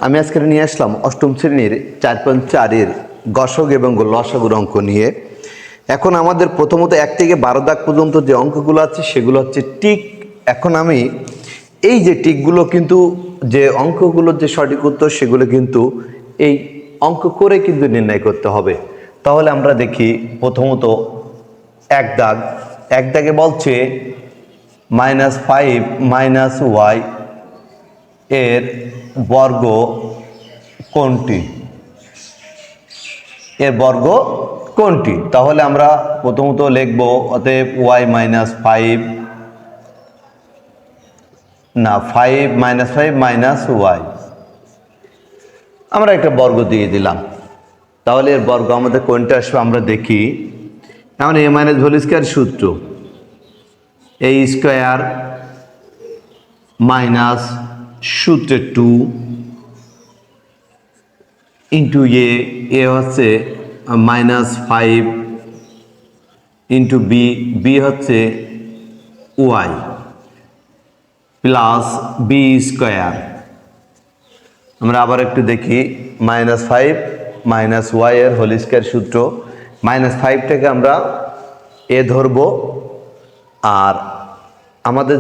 আমি আজকে নিয়ে আসলাম অষ্টম শ্রেণীর 4.4-এর গসক এবং লসাগুর অঙ্ক নিয়ে। এখন আমাদের প্রথমত 1 থেকে 12 দাগ পর্যন্ত যে অঙ্কগুলো আছে সেগুলো হচ্ছে টিক। এখন আমি এই যে টিকগুলো কিন্তু যে অঙ্কগুলোর যে সঠিক উত্তর সেগুলো কিন্তু এই অঙ্ক করে কিন্তু নির্ণয় করতে হবে। তাহলে আমরা দেখি প্রথমত এক দাগে বলছে -5 y এর বর্গ কোনটি, এর বর্গ কোনটি। তাহলে আমরা প্রথমত লিখব অতএব y - 5 না 5 - y আমরা একটা বর্গ দিয়ে দিলাম। তাহলে এর বর্গ আমাদের কোনটা আসবে আমরা দেখি। এখন a - হোল স্কয়ার সূত্র a স্কয়ার মাইনাস সূত্রে 2 ইন্টু এ হচ্ছে -5 ইন্টু বি হচ্ছে ওয়াই প্লাস বি স্কোয়ার। আমরা আবার একটু দেখি -5 - y এর হোল স্কয়ার সূত্র -5টাকে আমরা এ ধরবো, আর আমাদের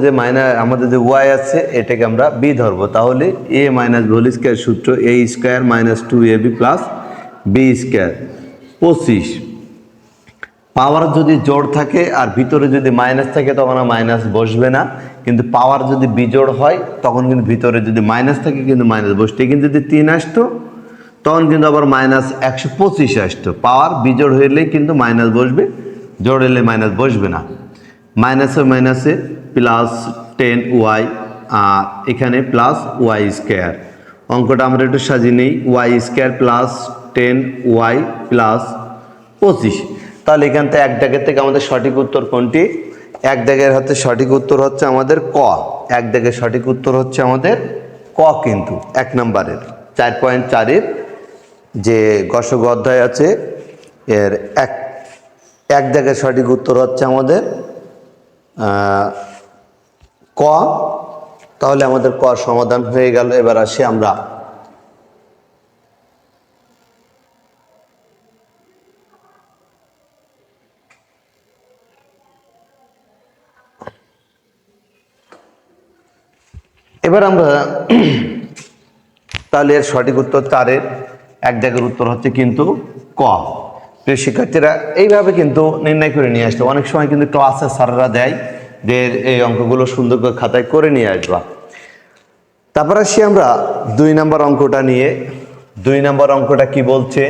যে ওয়াই আছে এটাকে আমরা বি ধরবো। তাহলে a - হোল স্কয়ার সূত্র a square minus 2ab plus b square 25। Power যদি জোড় থাকে আর ভিতরে যদি মাইনাস থাকে তখন মাইনাস বসবে না, কিন্তু পাওয়ার যদি বিজোড় হয় তখন কিন্তু ভিতরে যদি মাইনাস থাকে কিন্তু মাইনাস বসবে। কিন্তু যদি 3 আসতো তখন কিন্তু আবার -125 আসতো। পাওয়ার বিজোড় হইলেই কিন্তু মাইনাস বসবে, জোড় হলে মাইনাস বসবে না। মাইনাসে প্লাস 10y আর এখানে প্লাস ওয়াই স্কোয়ার। অঙ্কটা আমরা একটু সাজিয়ে নিই, Y square plus 10y plus 25। তাহলে এখান থেকে এক দাগের থেকে আমাদের সঠিক উত্তর কোনটি? এক দাগের হচ্ছে সঠিক উত্তর হচ্ছে আমাদের ক। এক দাগের সঠিক উত্তর হচ্ছে আমাদের ক। কিন্তু 1 নম্বরের 4.4-এর যে গসক অধ্যায় আছে এর এক দাগের সঠিক উত্তর হচ্ছে আমাদের ক। তাহলে আমাদের ক সমাধান হয়ে গেল। এবার আসি আমরা তাহলে এর সঠিক উত্তর 4-এর এক দাগের উত্তর হচ্ছে কিন্তু ক। প্রিয় শিক্ষার্থীরা, এইভাবে কিন্তু নির্ণয় করে নিয়ে আসতে অনেক সময় কিন্তু ক্লাসে স্যাররা দেয় যে এই অঙ্কগুলো সুন্দর করে খাতায় করে নিয়ে আসবা। তারপর আসি আমরা 2 নম্বর অঙ্কটা নিয়ে। 2 নম্বর অঙ্কটা কি বলছে?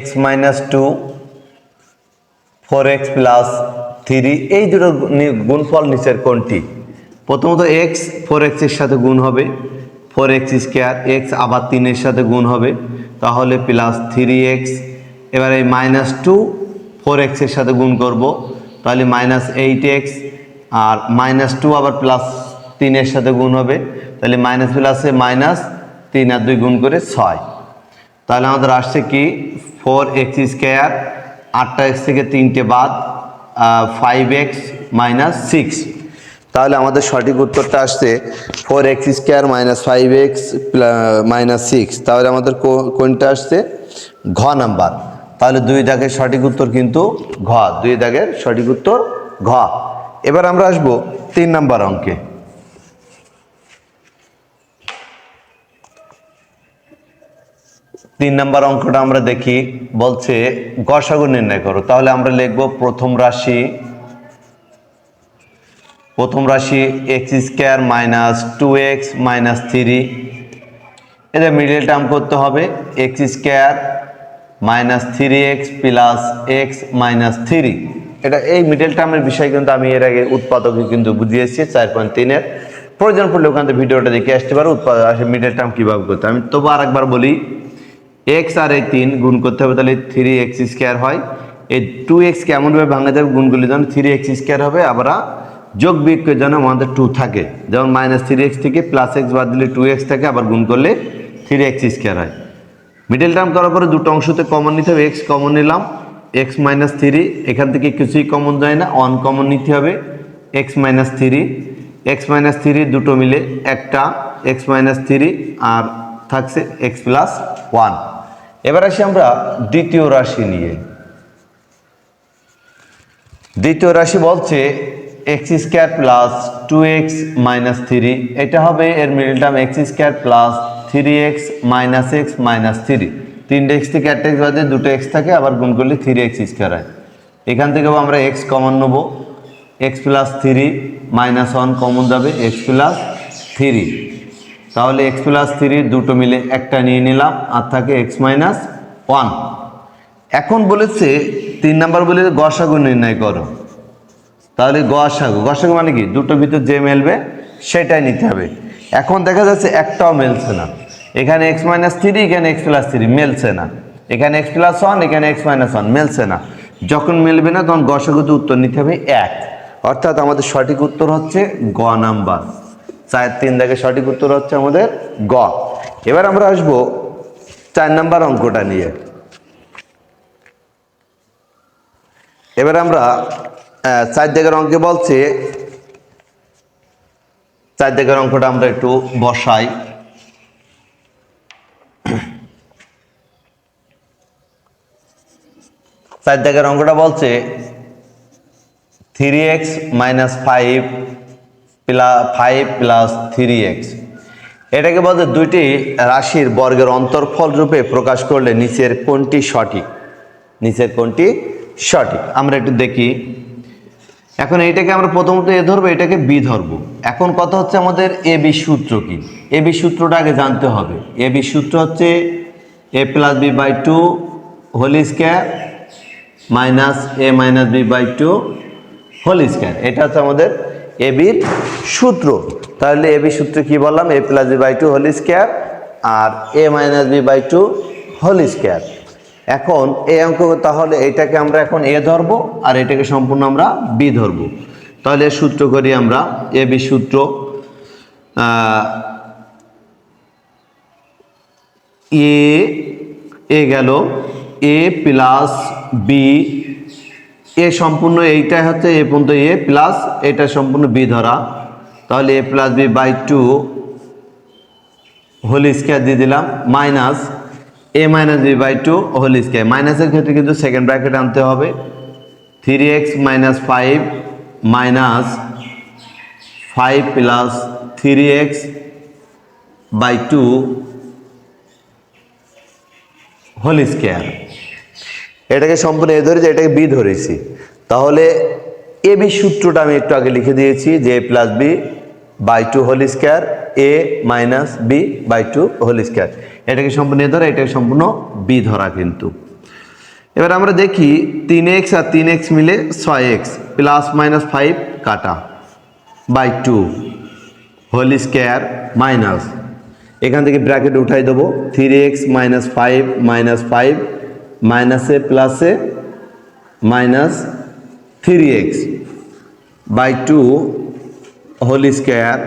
x - 2 4x + 3 এই দুটো গুণফল নিচের কোনটি? প্রথমত x 4x এর সাথে গুণ হবে, 4x স্কয়ার, x আবার 3 এর সাথে গুণ হবে, তাহলে প্লাস 3x। এবার এই -2 4x এর সাথে গুণ করব, তাহলে -8x, আর -2 আবার প্লাস 3 এর সাথে গুণ হবে, তাহলে মাইনাস প্লাসে মাইনাস, 3 আর 2 গুণ করে 6। তাহলে আমাদের আসছে কি 4x স্কয়ার, 8টা x থেকে 3টে বাদ, 5x - 6। তাহলে আমাদের সঠিক উত্তরটা আসছে 4x স্কয়ার - 5x - 6। তাহলে আমাদের কোনটা আসছে? ঘ নাম্বার। তাহলে 2 দাগের সঠিক উত্তর কিন্তু ঘ। 2 দাগের সঠিক উত্তর ঘ। এবার আমরা আসব 3 নম্বর অঙ্কে। 3 নম্বর অঙ্কটা আমরা দেখি, বলছে গসাগু নির্ণয় করো। তাহলে আমরা লিখব প্রথম রাশি x স্কয়ার - 2x - 3। এটা মিডল টার্ম করতে হবে, x square - 3x plus x - 3। এটা এই মিডল টার্মের বিষয় কিন্তু আমি এর আগে উৎপাদকে কিন্তু বুঝিয়েছি 4.3-এর। প্রয়োজন পড়লে ওখান থেকে ভিডিওটা দেখে আসতে পারো মিডল টার্ম কীভাবে করতে। আমি তবু আরেকবার বলি, x আর এই 3 গুণ করতে হবে, তাহলে 3x স্কয়ার হয়। এই 2x কেমনভাবে ভাঙা যাবে? গুণগুলি যেন 3x স্কয়ার হবে, আবার যোগ বিয়োগের জন্য আমাদের 2 থাকে। যেমন -3x থেকে +x বাদ দিলে 2x থাকে, আবার গুণ করলে 3x স্কয়ার হয়। মিডল টার্ম করার পরে দুটো অংশতে কমন নিতে হবে। x কমন নিলাম, x - 3, এখান থেকে কিছুই কমন যায় না, 1 কমন নিতে হবে, x - 3 দুটো মিলে একটা, এক্স মাইনাস থ্রি আর থাকছে এক্স প্লাস ওয়ান। এবার আসি আমরা দ্বিতীয় রাশি নিয়ে। দ্বিতীয় রাশি বলছে x square plus two x minus three, এটা হবে এর middle term x square plus three x minus three. তিনটে এক্স থেকে একটা এক্স বাদে দুটো এক্স থাকে, আবার গুণ করলে থ্রি এক্স স্কোয়ার হয়। এখান থেকেও আমরা এক্স কমন নেবো, x plus three minus one common যাবে এক্স প্লাস থ্রি, তাহলে এক্স প্লাস থ্রি দুটো মিলে একটা নিয়ে নিলাম আর থাকে এক্স মাইনাস ওয়ান। এখন বলেছে 3 নাম্বার বলে গসাগু নির্ণয় করো, তাহলে গসাগু মানে কি দুটোর ভিতর যে মেলবে সেটাই নিতে হবে। এখন দেখা যাচ্ছে একটাও মেলছে না, এখানে এক্স মাইনাস থ্রি এখানে এক্স প্লাস থ্রি মেলছে না, এখানে এক্স প্লাস ওয়ান এখানে এক্স মাইনাস ওয়ান মেলছে না। যখন মেলবে না তখন গসাগুতে উত্তর নিতে হবে 1, অর্থাৎ আমাদের সঠিক উত্তর হচ্ছে গ নাম্বার। 4 3 দেখে সঠিক উত্তর হচ্ছে আমাদের গ। এবার আমরা আসবো 4 নাম্বার অঙ্কটা নিয়ে। এবার আমরা 4 দাগের অঙ্কে বলছে, 4 দাগের অঙ্কটা আমরা একটু বসাই। 4 দাগের অঙ্কটা বলছে 3x মাইনাস 5 প্লাস 3x, এটাকে বলতে দুইটি রাশির বর্গের অন্তর্ফল রূপে প্রকাশ করলে নিচের কোনটি সঠিক? নিচের কোনটি সঠিক আমরা একটু দেখি। এখন এইটাকে আমরা প্রথমত এ ধরবো, এটাকে বি ধরবো। এখন কথা হচ্ছে আমাদের এ বি সূত্র কি, এ বি সূত্রটা আগে জানতে হবে। এ বি সূত্র হচ্ছে A plus B by two whole square minus A minus B by two whole square, এটা হচ্ছে আমাদের এ বির সূত্র। তাহলে এ বি সূত্রে কি বললাম, A plus B by two whole square আর A minus B by two whole square. এখন এই অঙ্ক তাহলে এটাকে আমরা এখন এ ধরবো আর এটাকে সম্পূর্ণ আমরা বি ধরবো। তাহলে সূত্র করি আমরা, এ বি সূত্র এ গেল এ প্লাস বি, এ সম্পূর্ণ এইটাই হচ্ছে এ পর্যন্ত এ প্লাস এটা সম্পূর্ণ বি ধরা, তাহলে A plus B by two whole square দিয়ে দিলাম minus A minus B by two whole square. মাইনাসের ক্ষেত্রে কিন্তু সেকেন্ড ব্র্যাকেট আনতে হবে, 3x minus 5 minus 5 plus 3x by two whole square. এটাকে সম্পূর্ণ এ ধরেছি, এটাকে বি ধরেছি। তাহলে এ বি সূত্রটা আমি একটু আগে লিখে দিয়েছি যে A plus B by two whole square A minus B by two whole square, এটাকে সম্পূর্ণ এ ধরা, এটাকে সম্পূর্ণ বি ধরা। কিন্তু এবার আমরা দেখি 3x আর 3x মিলে 6x প্লাস মাইনাস 5 কাটা by two whole square minus, এখান থেকে ব্র্যাকেট উঠাই দেবো 3x মাইনাস 5 মাইনাসে প্লাসে minus 3x by two whole square.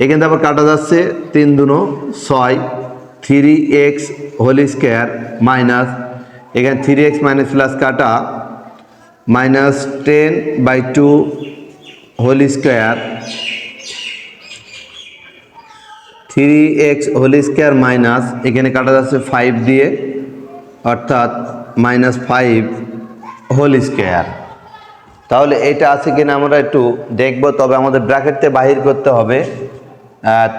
এখান থেকে আবার কাটা যাচ্ছে 3 দুনো 6, 3x হোল স্কোয়ার মাইনাস এখানে 3x মাইনাস প্লাস কাটা minus 10 by two whole square, 3x whole square minus এখানে কাটা যাচ্ছে 5 দিয়ে, অর্থাৎ মাইনাস 5 হোল স্কোয়ার। তাহলে এটা আছে কিনা আমরা একটু দেখব, তবে আমাদের ব্র্যাকেটতে বাহির করতে হবে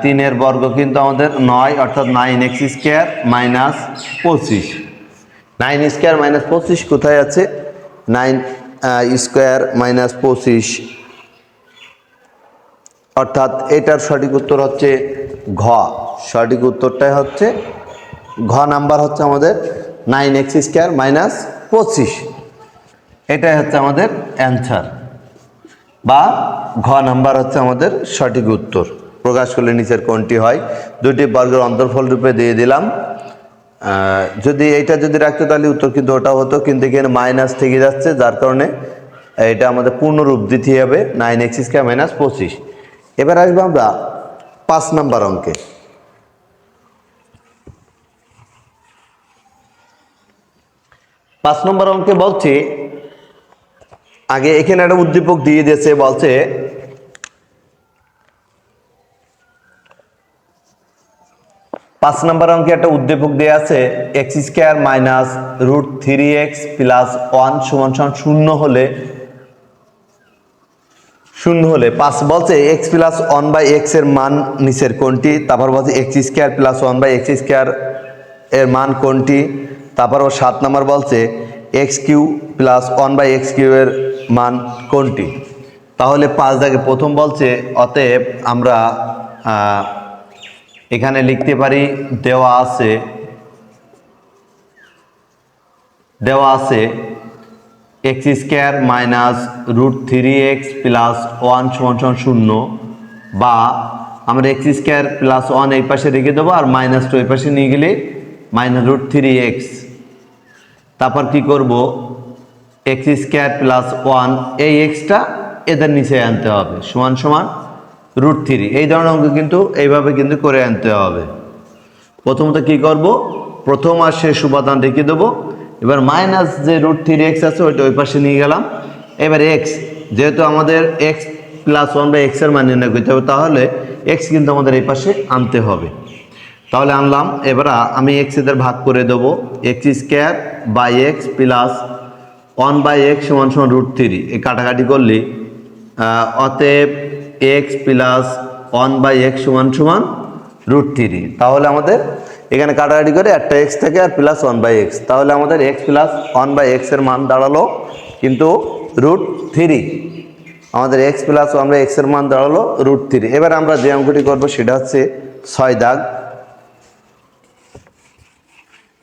3 বর্গ কিন্তু আমাদের 9, অর্থাৎ 9x square minus 25। 9 square minus 25 কোথায় আছে, 9 স্কোয়ার মাইনাস 25, অর্থাৎ এটার সঠিক উত্তর হচ্ছে ঘ। সঠিক উত্তরটাই হচ্ছে ঘ নাম্বার হচ্ছে আমাদের 9x স্কোয়ার মাইনাস 25, এটাই হচ্ছে আমাদের অ্যান্সার বা ঘ নাম্বার হচ্ছে আমাদের সঠিক উত্তর। প্রকাশ করলে নিচের কোনটি হয়, দুটি বর্গের অন্তর্ফল রূপে দিয়ে দিলাম। যদি এইটা যদি রাখতো তাহলে উত্তর কিন্তু ওটা হতো, কিন্তু এখানে মাইনাস থেকে যাচ্ছে যার কারণে এটা আমাদের পূর্ণরূপ দিতে হবে 9x স্কোয়ার মাইনাস 25। এবার আসবো আমরা 5 নাম্বার অঙ্কে। 5 নম্বর অঙ্কে বলছে, আগে এখানে একটা উদ্দীপক দিয়ে দিয়েছে, বলছে 5 নম্বর অঙ্কে একটা উদ্দীপক দেওয়া আছে x square minus root 3x plus 1 সমান সমান শূন্য হলে 5 বলছে এক্স প্লাস 1/x এর মান নিচের কোনটি, তারপর বলছে x square plus 1/x square এর মান কোনটি, তারপর 7 নম্বর বলছে x Q plus 1/x cube এর মান কোনটি। তাহলে 5 দাগে প্রথম বলছে অতএব আমরা এখানে লিখতে পারি দেওয়া আছে x square minus root 3x plus 1 সমান সমান 0, বা আমরা এক্স স্কোয়ার প্লাস 1 এই পাশে রেখে দেবো আর -2 এই পাশে নিয়ে গেলে মাইনাস রুট 3x। তারপর কি করব, এক্স স্কোয়ার প্লাস 1 এই এক্সটা এদের নিচে আনতে হবে সমান সমান রুট 3। এই ধরনের অঙ্ক কিন্তু এইভাবে কিন্তু করে আনতে হবে। প্রথমত কি করব, প্রথম আর শেষ উপাদান রেখে দেবো, এবার মাইনাস যে রুট 3x আছে ওইটা ওই পাশে নিয়ে গেলাম। এবার এক্স যেহেতু আমাদের এক্স প্লাস 1/x এর মান নির্ণয় করতে হবে, তাহলে এক্স কিন্তু আমাদের এই পাশে আনতে হবে। তাহলে আনলাম, এবার আমি এক্স এদের ভাগ করে দেবো, x square by x plus 1/x সমান সমান রুট 3, এই কাটাকাটি করলে অতএব এক্স প্লাস 1/x সমান সমান রুট 3। তাহলে আমাদের এখানে কাটাকাটি করে একটা এক্স থাকে আর প্লাস 1/x, তাহলে আমাদের এক্স প্লাস 1/x এর মান দাঁড়ালো কিন্তু রুট 3। আমাদের এক্স প্লাস 1/x এর মান দাঁড়ালো রুট 3। এবার আমরা যে অঙ্কটি করবো সেটা হচ্ছে 6 দাগ।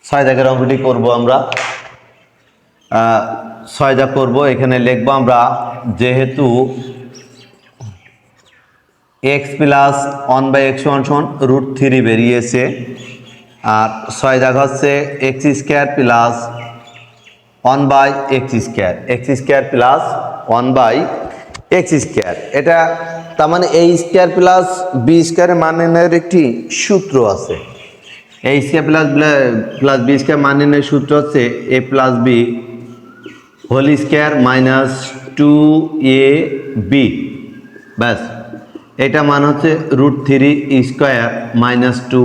6 দাগের অঙ্কটি করবো আমরা। 6 দাগ করবো, এখানে লিখবো আমরা যেহেতু এক্স প্লাস 1/x সমান সমান রুট 3 বেরিয়েছে, আর 6 দাগ হচ্ছে x square plus 1/x square, x square plus 1/x square. এটা তার মানে এ স্কোয়ার প্লাস বি স্কোয়ারের মান নির্ণয়ের একটি সূত্র আছে। A square plus B square মান নির্ণয়ের সূত্র হচ্ছে A plus B whole square minus 2ab, ব্যাস। এটা মান হচ্ছে রুট 3 স্কোয়ার মাইনাস 2,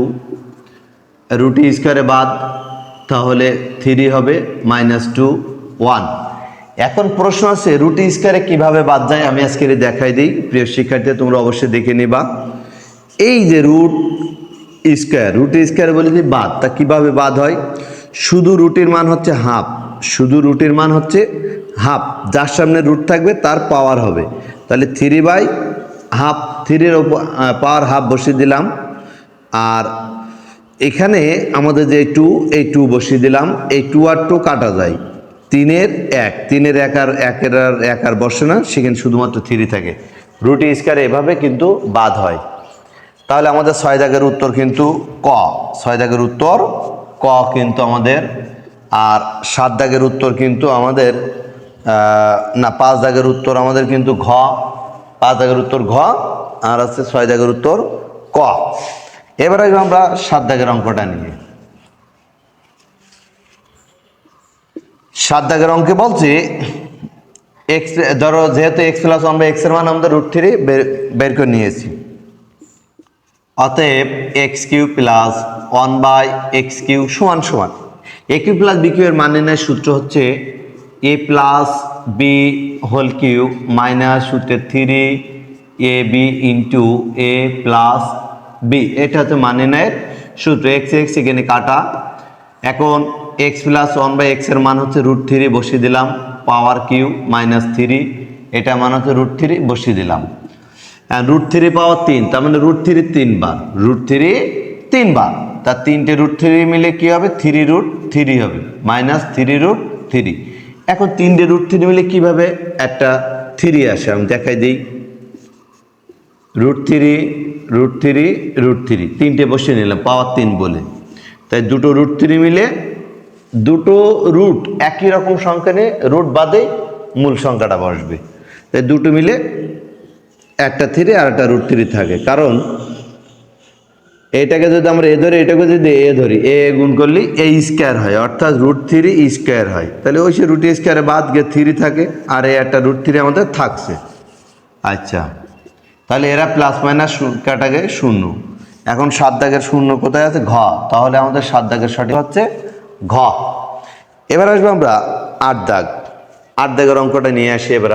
রুট স্কোয়ারে বাদ, তাহলে 3 হবে -2 1। এখন প্রশ্ন আছে রুট স্কোয়ারে কিভাবে বাদ যায়, আমি আজকে দেখাই দিই। প্রিয় শিক্ষার্থী তোমরা অবশ্যই দেখে নিবা। এই যে রুট স্কোয়ার বলে যে বাদ, তা কিভাবে বাদ হয়, শুধু রুটের মান হচ্ছে হাফ, শুধু রুটের মান হচ্ছে হাফ, যার সামনে রুট থাকবে তার পাওয়ার হবে। তাহলে 3/হাফ, 3-এর পাওয়ার হাফ বসিয়ে দিলাম, আর এখানে আমাদের যে 2 এই 2 বসিয়ে দিলাম। এই 2 আর 2 কাটা যায়, 3-এর 1, 3-এর 1 আর বসে না, সেখানে শুধুমাত্র 3 থাকে। রুট স্কোয়ার এভাবে কিন্তু বাদ হয়। তাহলে আমাদের 6 দাগের উত্তর কিন্তু ক, 6 দাগের উত্তর ক কিন্তু আমাদের। আর 7 দাগের উত্তর কিন্তু আমাদের না, 5 দাগের উত্তর আমাদের কিন্তু ঘ, 5 দাগের উত্তর ঘ, আর আছে 6 দাগের উত্তর ক। এবারে আমরা 7 দাগের অঙ্কটা নিয়ে। 7 দাগের অঙ্কে বলছি এক্স, ধরো যেহেতু এক্স প্লাস 1/x এর মান আমাদের রুট 3 বের করে নিয়েছি, অতএব x Q plus 1/x cube সমান সমান A cube plus B cube এর মান নির্ণয়ের সূত্র হচ্ছে A plus B whole cube minus সূত্রে 3ab into A plus B. এটা হচ্ছে মান নির্ণয়ের সূত্র। এক্স এখানে কাটা। এখন এক্স প্লাস 1/x এর মান হচ্ছে রুট 3 বসিয়ে দিলাম, পাওয়ার কিউ -3, এটা মান হচ্ছে রুট 3 বসিয়ে দিলাম। রুট 3 পাওয়ার 3, তার মানে রুট 3 3 বার, রুট 3 3 বার, তার 3টে রুট 3 মিলে কি হবে, 3√3 হবে, -3√3। এখন 3টে রুট 3 মিলে কিভাবে একটা 3 আসে আমি দেখাই দিই। রুট 3 3টে বসিয়ে নিলাম পাওয়ার 3 বলে, তাই দুটো রুট 3 মিলে, দুটো রুট একই রকম সংখ্যা নিয়ে রুট বাদে মূল সংখ্যাটা বসবে, তাই দুটো মিলে একটা 3 আর একটা রুট 3 থাকে। কারণ এটাকে যদি আমরা এ ধরি, এটাকে যদি এ ধরি, এ গুণ করলে এ স্কোয়ার হয়, অর্থাৎ রুট 3 স্কোয়ার হয়। তাহলে ওই সে রুট স্কোয়ারে বাদ গিয়ে 3 থাকে, আর এই একটা রুট 3 আমাদের থাকছে। আচ্ছা, তাহলে এরা প্লাস মাইনাস কাটাকে 0। এখন 7 দাগের শূন্য কোথায় আছে? ঘ। তাহলে আমাদের 7 দাগের সঠিক হচ্ছে ঘ। এবার আসবো আমরা 8 দাগ। 8 দাগের অঙ্কটা নিয়ে আসি এবার।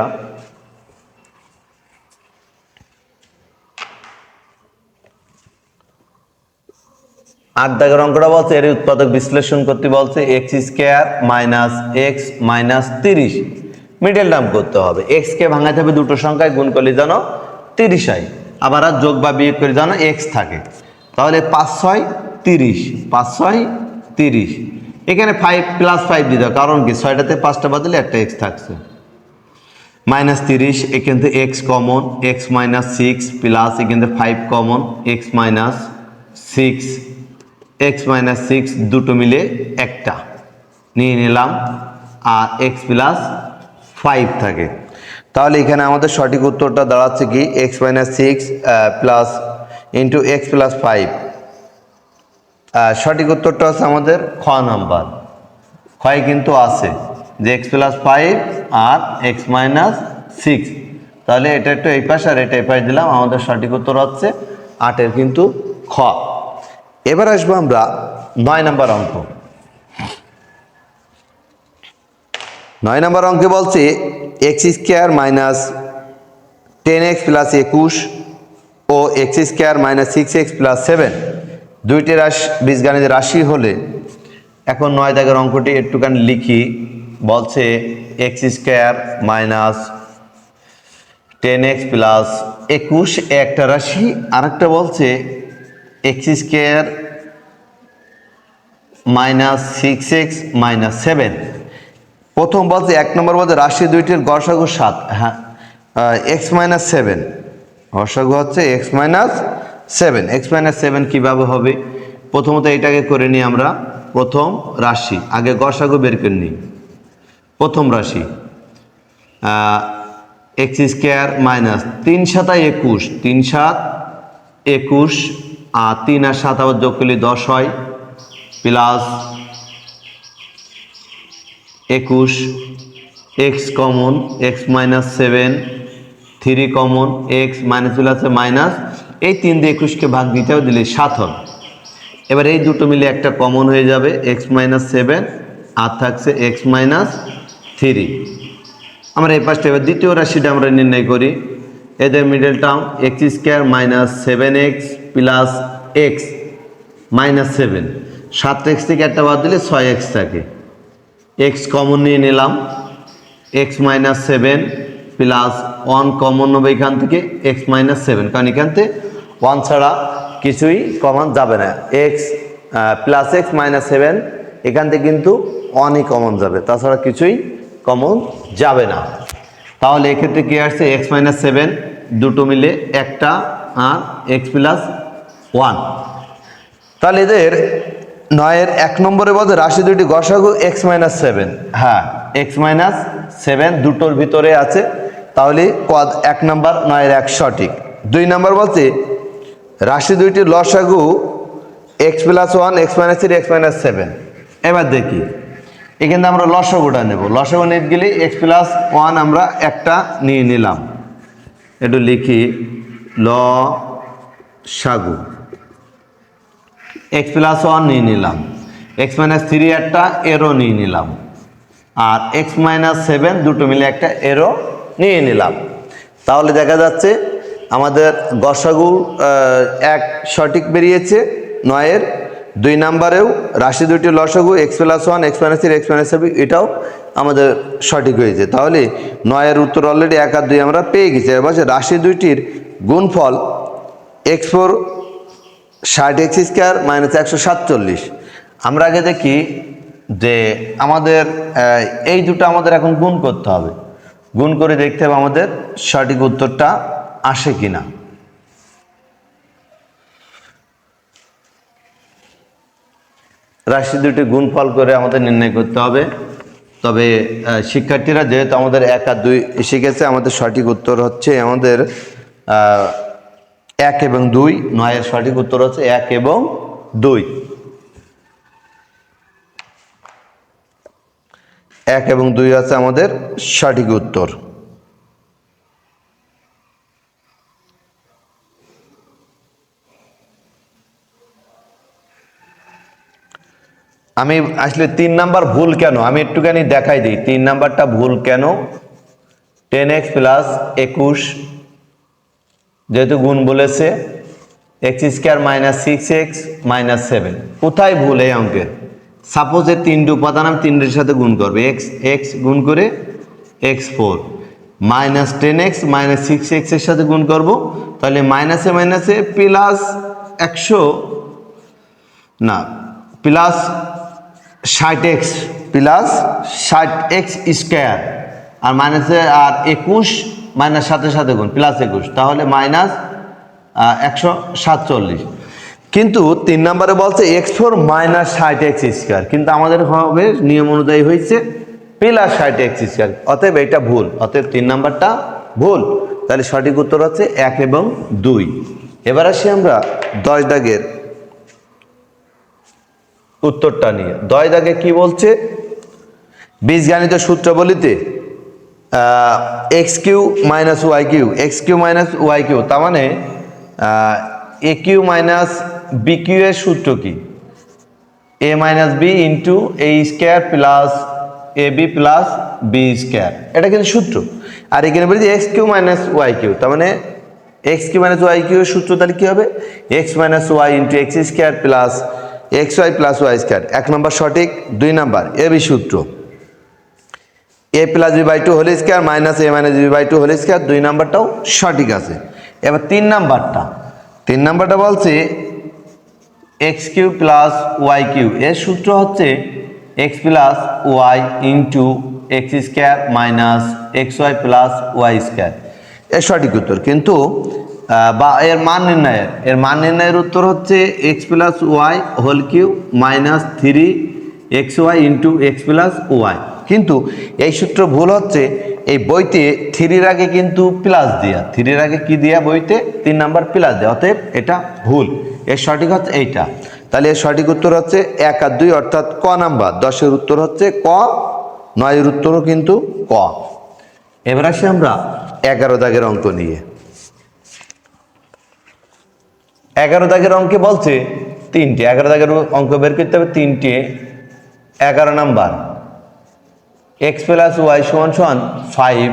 8 দাগের অঙ্কটা বলছে এর উৎপাদক বিশ্লেষণ করতে বলছে x square minus x minus 30 middle term করতে হবে। এক্স কে ভাঙাতে হবে দুটো সংখ্যায়, গুণ করলে যেন 30 হয়, আবার আর যোগ বা বিয়োগ করে যেন এক্স থাকে। তাহলে 5 6 30, 5 6 30। এখানে 5 প্লাস 5 দিতে হবে, কারণ কি 6টাতে 5টা বাদ দিলে একটা এক্স থাকছে। মাইনাস 30, এখান থেকে x common, x minus 6 plus এখান থেকে 5 common, x minus 6, x minus 6 দুটো মিলে একটা নিয়ে নিলাম, আর এক্স প্লাস 5 থাকে। তাহলে এখানে আমাদের সঠিক উত্তরটা দাঁড়াচ্ছে কি x minus 6 plus into X plus 5। সঠিক উত্তরটা আছে আমাদের খ নাম্বার। ক্ষয় কিন্তু আছে যে এক্স প্লাস 5 আর এক্স মাইনাস 6। তাহলে এটা একটু এই পাশ আর এটা এই পাশ দিলাম, আমাদের সঠিক উত্তর হচ্ছে 8-এর কিন্তু খ। এবার আসবো আমরা 9 নম্বর অঙ্ক। 9 নম্বর অঙ্কে বলছে x square minus 10x plus 21 ও X square minus 6x plus 7 দুইটি বীজগাণিতিক রাশি হলে, এখন 9 দাগের অঙ্কটি একটুখানি লিখি। বলছে x square minus 10x plus 21 একটা রাশি, আরেকটা বলছে x square minus 6x minus 7। প্রথম বলছে 1 নম্বর বলছে রাশি দুইটির গসাগু 7। হ্যাঁ, এক্স মাইনাস 7 গসাগু হচ্ছে এক্স মাইনাস 7। এক্স মাইনাস 7 কীভাবে হবে? প্রথমত এটাকে করে নিই আমরা প্রথম রাশি, আগে গসাগু বের করে নিই। প্রথম রাশি এক্স স্কোয়ার মাইনাস 3 7 21, 3 7 21, আর 3 আর 7 আবার যোগ করলে 10 হয়, plus 21, x common, x minus 7, 3 common, x minus প্লাসে মাইনাস, এই 3 দিয়ে 21কে ভাগ দিতে হবে, দিলে 7 হবে। এবার এই দুটো মিলে একটা কমন হয়ে যাবে, এক্স মাইনাস 7 আর থাকছে এক্স মাইনাস 3। আমরা এই পাশটা এবার দ্বিতীয় রাশিটা আমরা নির্ণয় করি। এদের middle term x square minus 7x plus x minus 7, 7x থেকে একটা বাদ দিলে 6x থাকে। এক্স কমন নিয়ে নিলাম, এক্স মাইনাস 7 প্লাস 1 কমন নেবে এখান থেকে এক্স মাইনাস 7, কারণ এখান থেকে 1 ছাড়া কিছুই কমন যাবে না। এক্স প্লাস এক্স মাইনাস 7, এখান থেকে কিন্তু 1ই কমন যাবে, তাছাড়া কিছুই কমন যাবে না। তাহলে এক্ষেত্রে কি আসছে এক্স মাইনাস 7 দুটো মিলে একটা, আর এক্স প্লাস 1। তাহলে এদের 9-এর 1 নম্বরে বলতে রাশি দুইটি গসাগু এক্স মাইনাস 7। হ্যাঁ, এক্স মাইনাস 7 দুটোর ভিতরে আছে, তাহলে 1 নম্বর 9-এর 1 সঠিক। 2 নম্বর বলতে রাশি দুইটি লসাগু x plus 1, x minus 3, x minus 7। এবার দেখি এখানে আমরা লসাগুটা নেব। লসাগু নিতে গেলে এক্স প্লাস 1 আমরা একটা নিয়ে নিলাম, একটু লিখি লসাগু এক্স প্লাস 1 নিয়ে নিলাম, এক্স মাইনাস 3 একটা এরো নিয়ে নিলাম, আর এক্স মাইনাস 7 দুটো মিলে একটা এরো নিয়ে নিলাম। তাহলে দেখা যাচ্ছে আমাদের গসাগু 1 সঠিক বেরিয়েছে 9-এর। 2 নম্বরেও রাশি দুইটি লসাগু x plus 1, x minus 3, x minus 7, এটাও আমাদের সঠিক হয়েছে। তাহলে 9-এর উত্তর অলরেডি 1 আর 2 আমরা পেয়ে গেছি। এবার রাশি দুইটির গুণফল x4 60x স্কোয়ার মাইনাস 147। আমরা আগে দেখি যে আমাদের এই দুটো আমাদের এখন গুণ করতে হবে, গুণ করে দেখতে হবে আমাদের সঠিক উত্তরটা আসে কিনা। রাশি দুটি গুণফল করে আমাদের নির্ণয় করতে হবে। তবে শিক্ষার্থীরা যেহেতু আমাদের 1 আর 2 এসে গেছে, আমাদের সঠিক উত্তর হচ্ছে আমাদের 1 এবং 2। 9-এর সঠিক উত্তর হচ্ছে 1 এবং 2। 1 এবং 2 আছে আমাদের সঠিক উত্তর। আমি আসলে 3 নাম্বার ভুল কেন আমি একটুখানি দেখাই দিই 3 নাম্বারটা ভুল কেন 10x প্লাস 21 যেহেতু গুণ বলেছে x square minus 6x minus 7 কোথায় ভুল এই অঙ্কের সাপোজ এর তিনটি উপাদান আমি তিনটির সাথে গুণ করব x গুণ করে x4 minus 10x minus 6x এর সাথে গুণ করব তাহলে মাইনাসে মাইনাসে প্লাস 100 না plus 60x plus 60x square আর মাইনাসে আর 21 মাইনাস সাথে সাথে গুণ প্লাস 21 তাহলে মাইনাস 147 কিন্তু 3 নম্বরে বলছে x4 মাইনাস 60x স্কয়ার কিন্তু আমাদের হবে নিয়ম অনুযায়ী হয়েছে প্লাস 60x স্কয়ার অতএব এটা ভুল অতএব 3 নাম্বারটা ভুল তাহলে সঠিক উত্তর হচ্ছে 1 এবং 2 এবার আসি আমরা 10 দাগের উত্তরটা নিয়ে 10 দাগে কি বলছে বীজগণিত সূত্রাবলীতে x3 minus y3 x3 minus y3 তার মানে aq মাইনাস bq এর সূত্র কি a minus b into a square plus ab plus b square এটা কিন্তু সূত্র আর এখানে বলি x3 মাইনাস y3 তার মানে x3 মাইনাস y3 এর সূত্র তাহলে কি হবে x minus y into x square plus xy plus y square এক নম্বর সঠিক 2 নাম্বার ab সূত্র a plus b by 2 whole square minus a minus b by 2 whole square 2 নাম্বারটাও সঠিক আছে এবার 3 নাম্বারটা বলছে x3 প্লাস y3 এর সূত্র হচ্ছে x plus y into x square minus xy plus y square এর সঠিক উত্তর কিন্তু বা এর মান নির্ণয়ের উত্তর হচ্ছে x plus y whole cube minus 3xy into x plus y কিন্তু এই সূত্র ভুল হচ্ছে এই বইতে 3 এর আগে কিন্তু প্লাস দিয়া 3 এর আগে কি দিয়া বইতে 3 নাম্বার প্লাস দেয়া অতএব এটা ভুল এর সঠিক হচ্ছে এইটা তাহলে এর সঠিক উত্তর হচ্ছে 1 আর 2 অর্থাৎ ক নাম্বার 10 এর উত্তর হচ্ছে ক 9 এর উত্তরও কিন্তু ক এবার আসি আমরা 11 দাগের অঙ্ক নিয়ে 11 দাগের অঙ্কে বলছে 3টে 11 দাগের অঙ্ক বের করতে হবে 3টে 11 নাম্বার x প্লাস y সমান সমান 5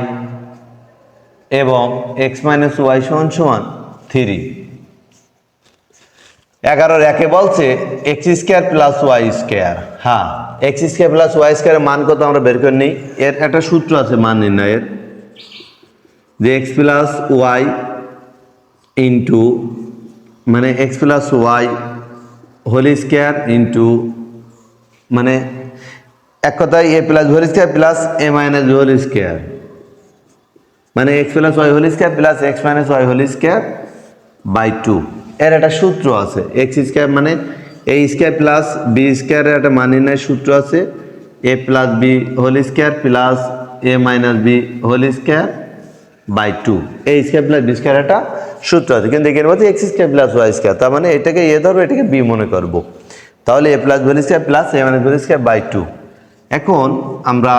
এবং x মাইনাস y সমান সমান 3 11 একে বলছে x square plus y square হ্যাঁ x স্কয়ার প্লাস y স্কয়ারের মান কত আমরা বের করে নিই এর একটা সূত্র আছে মান নির্ণয়ের যে x প্লাস y ইনটু মানে x plus y whole square into মানে এক কথায় a plus whole square plus a minus whole square মানে x plus y whole square plus x minus y whole square by 2 এর একটা সূত্র আছে x square মানে a স্কয়ার প্লাস b স্কয়ারের একটা মান নির্ণয়ের সূত্র আছে a plus b whole square plus a minus b whole square by 2 a square plus b square একটা সূত্র আছে কিন্তু এখানে বলতে x square plus y square তার মানে এটাকে a ধরবো এটাকে b মনে করব তাহলে a plus b square plus a minus b square by 2 এখন আমরা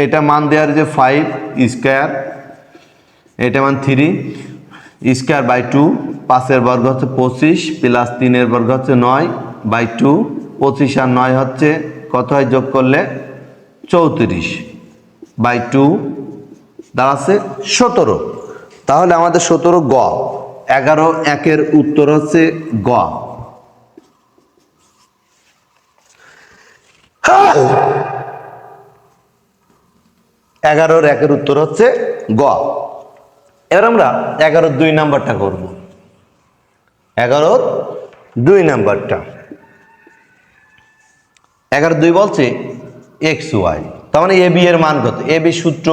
এটা মান দেওয়ার যে 5 স্কয়ার এটা মান 3 স্কয়ার বাই 2 5 এর বর্গ হচ্ছে 25 প্লাস 3 এর বর্গ হচ্ছে 9 বাই 2 25 আর 9 হচ্ছে কত হয় যোগ করলে 34 বাই 2 দাঁড়াচ্ছে 17 তাহলে আমাদের 17 গ 11 একের উত্তর হচ্ছে গ 11 একের উত্তর হচ্ছে গ এবার আমরা 11 2 নাম্বারটা করব 11 2 নাম্বারটা 11 2 বলছে xy তার মানে ab এর মান কত ab সূত্র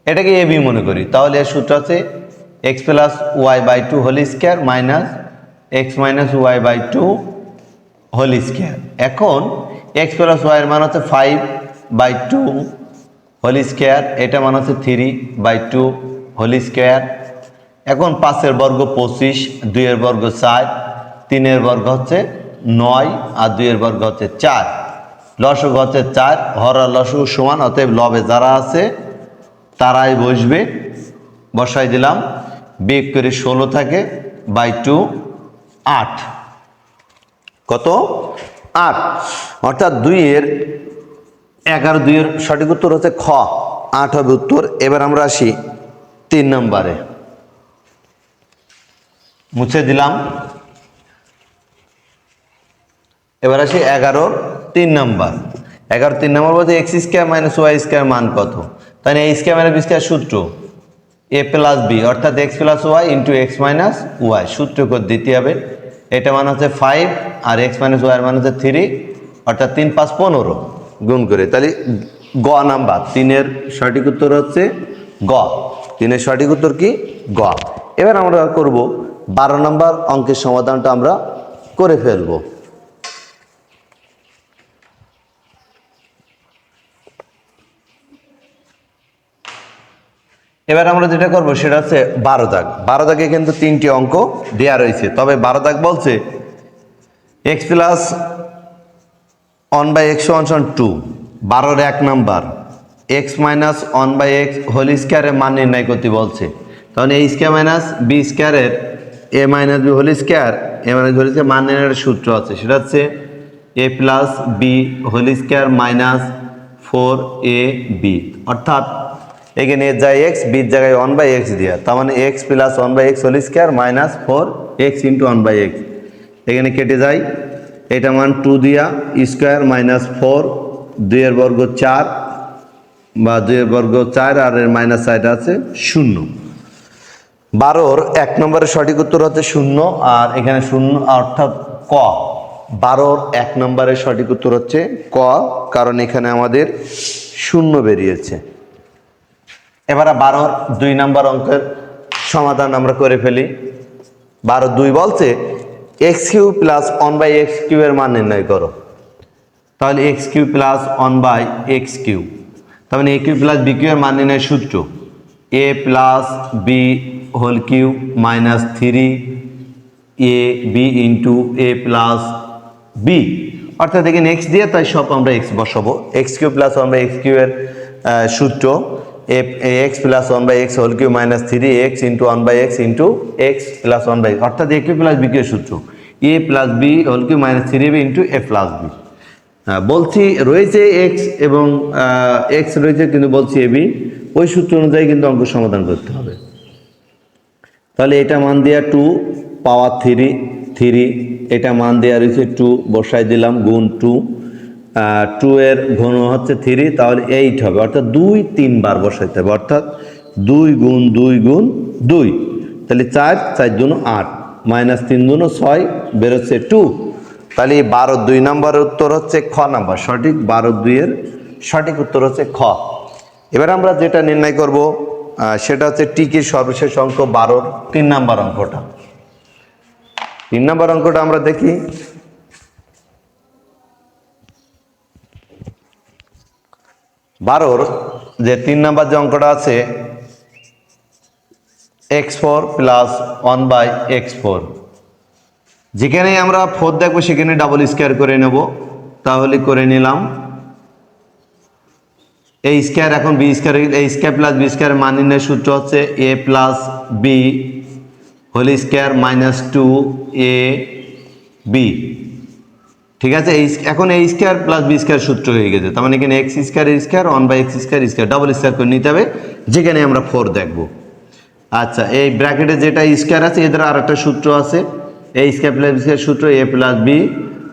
এটাকে ab মনে করি তাহলে এর সূত্র আছে x plus y by 2 whole square minus x minus y by 2 whole square এখন x প্লাস y এর মান হচ্ছে 5 বাই 2 হোল স্কয়ার এটা মান হচ্ছে 3 বাই 2 হোল স্কয়ার এখন 5 এর বর্গ 25 2 এর বর্গ 4 3 এর বর্গ হচ্ছে 9 আর 2 এর বর্গ হচ্ছে 4 লসগু হচ্ছে 4 হর আর লসগু সমান অতএব লবে যারা আছে তারাই বসবে বসাই দিলাম বিয়োগ করে 16 থাকে বাই 2 8 কত 8, অর্থাৎ 11 সঠিক উত্তর হচ্ছে খ, 8 হবে উত্তর। এবার আমরা আসি 3 নম্বরে, মুছে দিলাম। এবার আসি 11 নম্বর। 11 নম্বর বলতে x square minus y square মান কত? তাহলে a square minus b square সূত্র এ প্লাস বি, অর্থাৎ x plus y into x minus y, সূত্র করে দিতে হবে। এটা মান হচ্ছে 5 আর এক্স মাইনাস ওয়াই মান হচ্ছে 3, অর্থাৎ 3 5 15 গুণ করে। তাহলে গ নাম্বার 3-এর সঠিক উত্তর হচ্ছে গ। 3-এর সঠিক উত্তর কি? গ। এবার আমরা করব 12 নম্বর অঙ্কের সমাধানটা আমরা করে ফেলবো। এবার আমরা যেটা করব সেটা হচ্ছে 12 দাগ। 12 দাগে কিন্তু 3টি অঙ্ক দেয়া রয়েছে, তবে 12 দাগ বলছে x প্লাস 1/x সমান 2। 12-এর 1 number x minus 1/x whole স্কোয়ারের মান নির্ণয় করতে বলছে। তাহলে a স্কোয়ার মাইনাস b স্কোয়ারের a minus b whole square, a minus whole square মান নির্ণয়ের সূত্র আছে, সেটা হচ্ছে a plus b whole square minus 4ab, অর্থাৎ এখানে যায় x, b এর জায়গায় 1/x দেওয়া, তার মানে x plus 1/x whole square minus 4x into 1/x, এখানে কেটে যায়। এটা মান 2 দিয়া স্কোয়ার মাইনাস 4, 2-এর বর্গ 4 বা 2-এর বর্গ 4 আর এর মাইনাস সাইড আছে 0। 12-র 1 নম্বরের সঠিক উত্তর হচ্ছে 0, আর এখানে 0 অর্থাৎ ক। 12-র 1 নম্বরের সঠিক উত্তর হচ্ছে ক, কারণ এখানে আমাদের 0 বেরিয়েছে। এবার 12-র 2 নম্বর অঙ্কের সমাধান আমরা করে ফেলি। 12-2 বলছে x Q plus 1/x cube এর মান নির্ণয় করো। তাহলে x Q plus 1/x cube, তার মানে A cube plus B cube এর মান নির্ণয়ের সূত্র এ plus B whole cube minus 3ab into A plus B, অর্থাৎ এখানে এক্স দিয়ে তাই সব আমরা এক্স বসাবো। X Q plus 1/x cube এর সূত্র X plus 1/x whole cube minus 3x into 1/x into X plus 1/x, অর্থাৎ A cube plus B cube এর সূত্র এ plus B whole cube minus 3b into A plus B. বলছি রয়েছে x এবং x রয়েছে, কিন্তু বলছি এবি, ওই সূত্র অনুযায়ী কিন্তু অঙ্ক সমাধান করতে হবে। তাহলে এটা মান দেওয়া 2 পাওয়ার 3, এটা মান দেওয়া রয়েছে 2 বসাই দিলাম গুণ 2, 2 এর ঘন হচ্ছে 3, তাহলে 8 হবে, অর্থাৎ 2 3 বার বসাইতে হবে, অর্থাৎ 2 গুণ 2 গুণ 2, তাহলে 4 4 দুন 8 মাইনাস 3 দুন 6 বেরোচ্ছে 2। তাহলে 12-র 2 নম্বরের উত্তর হচ্ছে খ নাম্বার সঠিক। 12-র 2-এর সঠিক উত্তর হচ্ছে খ। এবার আমরা যেটা নির্ণয় করব সেটা হচ্ছে টিকির সর্বশেষ অঙ্ক 12-র 3 নম্বর অঙ্কটা। 3 নম্বর অঙ্কটা আমরা দেখি। 12-র যে 3 নম্বর যে অঙ্কটা আছে x4 প্লাস 1/x4, যেখানে আমরা 4 দেখবো সেখানে ডাবল স্কোয়ার করে নেব। তাহলে করে নিলাম এ স্কোয়ার, এখন B square, A square plus B square মান নির্ণয়ের সূত্র হচ্ছে A plus B whole square minus 2ab, ঠিক আছে। এখন এই স্কোয়ার প্লাস বি স্কোয়ার সূত্র হয়ে গেছে, তার মানে এখানে x square square 1/x square square double square করে নিতে হবে, যেখানে আমরা 4 দেখব। আচ্ছা, এই ব্র্যাকেটে যেটা স্কোয়ার আছে এদের আর একটা সূত্র আছে, এই স্কোয়ার প্লাস বি স্কোয়ার সূত্র এ plus B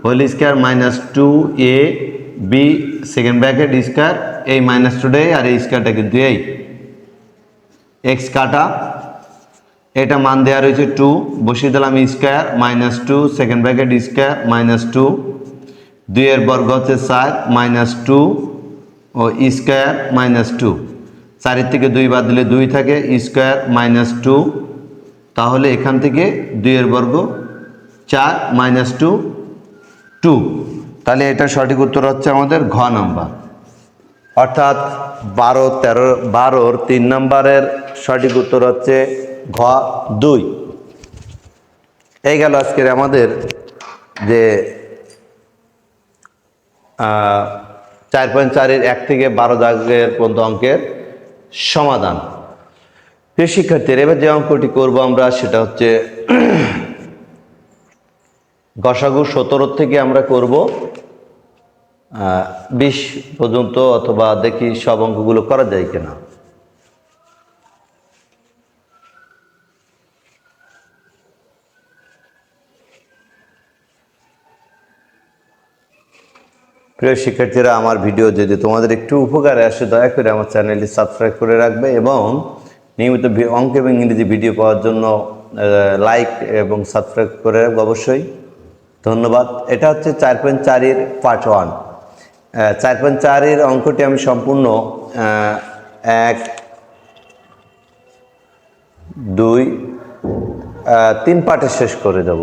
whole square minus 2ab second bracket square, এই মাইনাস 2 আর এই স্কোয়ারটা কিন্তু এই এক্স কাটা, এটা মান দেওয়া রয়েছে 2 বসিয়ে দিলাম square minus 2 second bracket square minus 2, 2 এর বর্গ হচ্ছে 4 মাইনাস 2 ও স্কোয়ার মাইনাস 2, 4 থেকে 2 বাদ দিলে 2 থাকে স্কোয়ার মাইনাস 2, তাহলে এখান থেকে 2 এর বর্গ 4 মাইনাস 2 2, তাহলে এটা সঠিক উত্তর হচ্ছে আমাদের ঘ নাম্বার, অর্থাৎ 12-র 3 নম্বরের সঠিক উত্তর হচ্ছে ঘ 2। এই গেল আজকের আমাদের যে 4.4-এর 1 থেকে 12 দাগের পর্যন্ত অঙ্কের সমাধান। প্রিয় শিক্ষার্থীরা, এবার যে অঙ্কটি করব আমরা সেটা হচ্ছে গসাগু 17 থেকে আমরা করব 20 পর্যন্ত, অথবা দেখি সব অঙ্কগুলো করা যায় কিনা। প্রিয় শিক্ষার্থীরা, আমার ভিডিও যদি তোমাদের একটু উপকারে আসে, দয়া করে আমার চ্যানেলটি সাবস্ক্রাইব করে রাখবে এবং নিয়মিত অঙ্ক এবং ইংরেজি ভিডিও পাওয়ার জন্য লাইক এবং সাবস্ক্রাইব করে রাখবে অবশ্যই। ধন্যবাদ। এটা হচ্ছে 4.4-এর পার্ট 1। 4.4-এর অঙ্কটি আমি সম্পূর্ণ 1, 2, 3 পার্টে শেষ করে দেব।